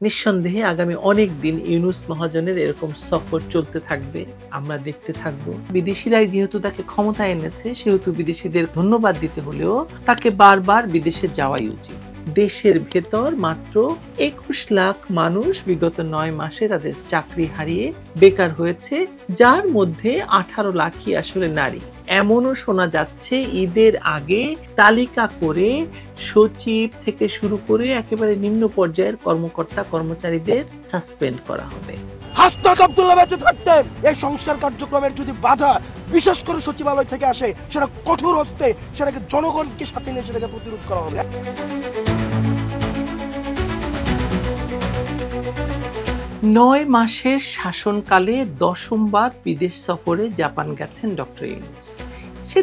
নিঃসন্দেহে আগামী অনেক দিন ইউনূস মহাজনের এরকম সফর চলতে থাকবে, আমরা দেখতে থাকব। বিদেশিরাই যেহেতু তাকে ক্ষমতায় এনেছে, সেহেতু বিদেশিদের ধন্যবাদ দিতে হলেও তাকে বারবার বিদেশে যাওয়াই উচিত। দেশের ভেতর মাত্র ২১ লাখ মানুষ বিগত ৯ মাসে তাদের চাকরি হারিয়ে বেকার হয়েছে, যার মধ্যে ১৮ লাখই আসলে নারী। এমনও শোনা যাচ্ছে ঈদের আগে তালিকা করে সচিব থেকে শুরু করে একেবারে নিম্ন পর্যায়ের কর্মকর্তা কর্মচারীদের সাসপেন্ড করা হবে। হাসনাত আব্দুল্লাহ বেঁচে থাকতে এই সংস্কার কার্যক্রমের যদি বাধা বিশেষ করে সচিবালয় থেকে আসে, সেটা কঠোর হস্তে সেটাকে জনগণকে সাথে নিয়ে সেটাকে প্রতিরোধ করা হবে। ৯ মাসের শাসনকালে ১০বার বিদেশ সফরে জাপান গেছেন ডক্টর ইউনূস।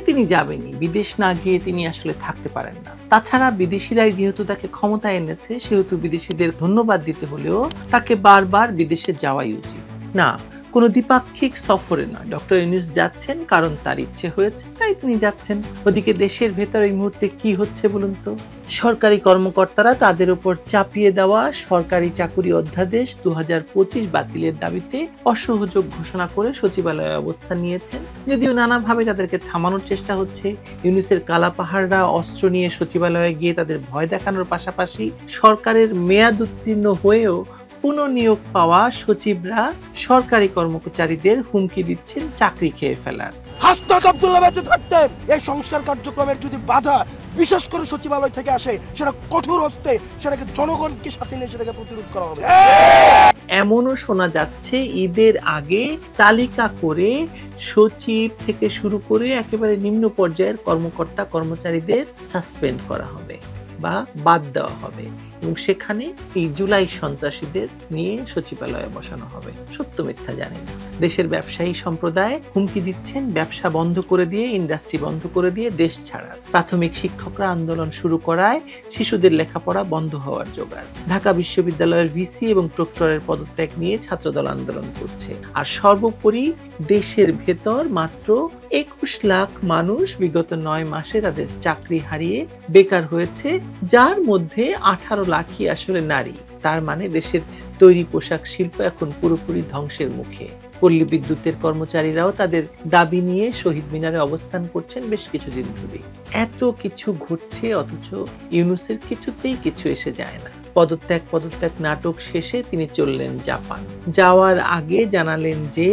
তিনি যাবেনই, বিদেশ না গিয়ে তিনি আসলে থাকতে পারেন না। তাছাড়া বিদেশিরাই যেহেতু তাকে ক্ষমতায় এনেছে, সেহেতু বিদেশিদের ধন্যবাদ দিতে হলেও তাকে বারবার বিদেশে যাওয়াই উচিত। না, কোনো দ্বিপাক্ষিক সফরে নয়, ডক্টর ইউনূস যাচ্ছেন কারণ তার ইচ্ছে হয়েছে, তাই তিনি যাচ্ছেন। ওদিকে দেশের ভেতর এই মুহূর্তে কি হচ্ছে বলুন তো? সরকারি কর্মকর্তারা তাদের উপর চাপিয়ে দেওয়া সরকারি চাকুরি অধ্যাদেশ ২০২৫ বাতিলের দাবিতে অসহযোগ ঘোষণা করে সচিবালয়ে অবস্থান নিয়েছেন। যদিও নানাভাবে তাদেরকে থামানোর চেষ্টা হচ্ছে। ইউনূসের কালাপাহাড়রা অস্ত্র নিয়ে সচিবালয়ে গিয়ে তাদের ভয় দেখানোর পাশাপাশি সরকারের মেয়াদ উত্তীর্ণ হয়েও পুনঃনিয়োগ পাওয়া সচিবরা সরকারি কর্মচারীদের হুমকি দিচ্ছেন চাকরি খেয়ে ফেলার। হাসনাত আব্দুল্লাহ বেঁচে থাকতে এই সংস্কার কার্যক্রমের যদি বাধা বিশেষ করে সচিবালয় থেকে আসে, সেটা কঠোর হস্তে সেটাকে জনগণকে সাথে নিয়ে সেটাকে প্রতিরোধ করা হবে। এমনও শোনা যাচ্ছে ঈদের আগে তালিকা করে সচিব থেকে শুরু করে একেবারে নিম্ন পর্যায়ের কর্মকর্তা কর্মচারীদের সাসপেন্ড করা হবে বা বাদ দেওয়া হবে এবং সেখানে এই জুলাই সন্ত্রাসীদের নিয়ে সচিবালয়ে বসানো হবে। সত্য মিথ্যা জানি না। দেশের ব্যবসায়ী সম্প্রদায় হুমকি দিচ্ছেন ব্যবসা বন্ধ করে দিয়ে, ইন্ডাস্ট্রি বন্ধ করে দিয়ে দেশ ছাড়ার। প্রাথমিক শিক্ষকরা আন্দোলন শুরু করায় শিশুদের লেখাপড়া বন্ধ হওয়ার জোগাড়। ঢাকা বিশ্ববিদ্যালয়ের ভিসি এবং প্রক্টরের পদত্যাগ নিয়ে ছাত্রদল আন্দোলন করছে। আর সর্বোপরি দেশের ভেতর মাত্র ২১ লাখ মানুষ বিগত ৯ মাসে তাদের চাকরি হারিয়ে বেকার হয়েছে, যার মধ্যে ১৮ লাখই আসলে নারী। তার মানে দেশের তৈরি পোশাক শিল্প এখন পুরোপুরি ধ্বংসের মুখে। পল্লী বিদ্যুতের কর্মচারীরাও তাদের দাবি নিয়ে শহীদ মিনারে অবস্থান করছেন বেশ কিছুদিন ধরে। এত কিছু ঘটছে, অথচ ইউনূসের কিছুতেই কিছু এসে যায় না। পদত্যাগ নাটক শেষে তিনি চললেন জাপান। যাওয়ার আগে জানালেন যে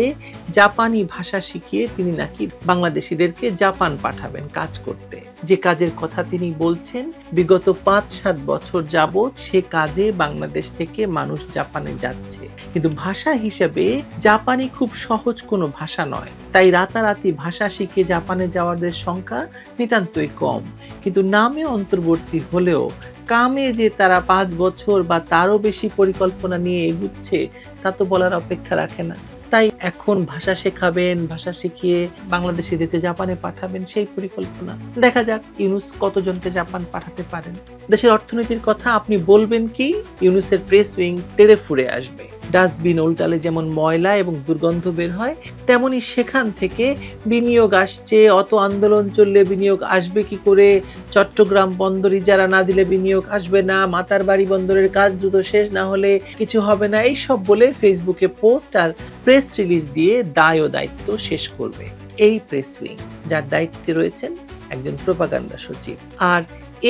জাপানি ভাষা শিখিয়ে তিনি নাকি বাংলাদেশিদেরকে জাপান পাঠাবেন কাজ করতে। যে কাজের কথা তিনি বলছেন, বিগত ৫-৭ বছর যাবৎ সে কাজে বাংলাদেশ থেকে মানুষ জাপানে যাচ্ছে। কিন্তু ভাষা হিসেবে জাপানি খুব সহজ কোনো ভাষা নয়, তাই রাতারাতি ভাষা শিখে জাপানে যাওয়াদের সংখ্যা নিতান্তই কম। কিন্তু নামে অন্তর্বর্তী হলেও কামে যে তারা ৫ বছর বা তারও বেশি পরিকল্পনা নিয়ে এগুচ্ছে, তা তো বলার অপেক্ষা রাখে না। তাই এখন ভাষা শেখাবেন, ভাষা শিখিয়ে বাংলাদেশিদেরকে জাপানে পাঠাবেন, সেই পরিকল্পনা। দেখা যাক ইউনূস কতজনকে জাপান পাঠাতে পারেন। দেশের অর্থনীতির কথা আপনি বলবেন কি? ইউনূসের প্রেস উইং তেড়ে ফুঁড়ে আসবে। ডাস্টবিন উল্টালে যেমন ময়লা এবং দুর্গন্ধ বের হয়, তেমনি সেখান থেকে বিনিয়োগ আসছে। অত আন্দোলন চললে বিনিয়োগ আসবে কি করে? চট্টগ্রাম বন্দর ইজারা না দিলে বিনিয়োগ আসবে না, মাতারবাড়ি বন্দরের কাজ দ্রুত শেষ না হলে কিছু হবে না, এইসব বলে ফেসবুকে পোস্ট আর প্রেস রিলিজ দিয়ে দায় ও দায়িত্ব শেষ করবে এই প্রেস উইং, যার দায়িত্বে রয়েছেন একজন প্রোপাগান্ডা সচিব। আর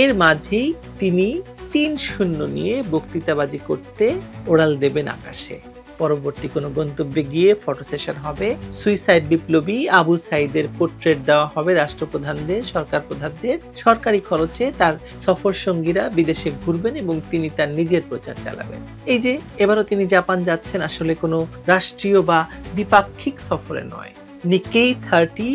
এর মাঝেই তিনি ৩-০ নিয়ে বক্তৃতাবাজি করতে ওড়াল দেবেন আকাশে। পরবর্তী কোনো গন্তব্যে গিয়ে ফটো সেশন হবে, সুইসাইড বিপ্লবী আবু সাইদের পোর্ট্রেট দেওয়া হবে রাষ্ট্রপ্রধানদের, সরকার প্রধানদের। সরকারি খরচে তার সফর সঙ্গীরা বিদেশে ঘুরবেন এবং তিনি তার নিজের প্রচার চালাবেন। এই যে এবারও তিনি জাপান যাচ্ছেন আসলে কোনো রাষ্ট্রীয় বা দ্বিপাক্ষিক সফরে নয়, নিকেই 30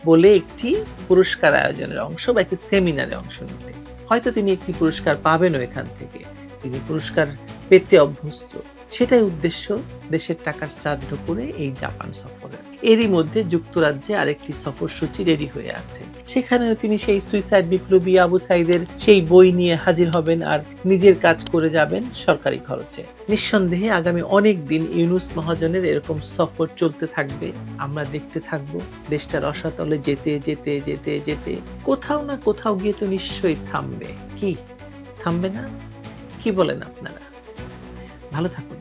বলে একটি পুরস্কার আয়োজনের অংশ বা একটি সেমিনারে অংশ নিতে। হয়তো তিনি একটি পুরস্কার পাবেনও এখান থেকে, তিনি পুরস্কার পেতে অভ্যস্ত। সেটাই উদ্দেশ্য দেশের টাকার শ্রাদ্ধ করে এই জাপান সফরে। এরই মধ্যে যুক্তরাজ্যে আরেকটি সফরসূচি রেডি হয়ে আছে। সেখানেও তিনি সেই সুইসাইড বিপ্লবী আবু সাইদের সেই বই নিয়ে হাজির হবেন আর নিজের কাজ করে যাবেন সরকারি খরচে। নিঃসন্দেহে আগামী অনেক দিন ইউনূস মহাজনের এরকম সফর চলতে থাকবে, আমরা দেখতে থাকবো। দেশটা রসাতলে যেতে যেতে যেতে যেতে কোথাও না কোথাও গিয়ে তো নিশ্চয়ই থামবে। কি থামবে না? কি বলেন আপনারা? ভালো থাকুন।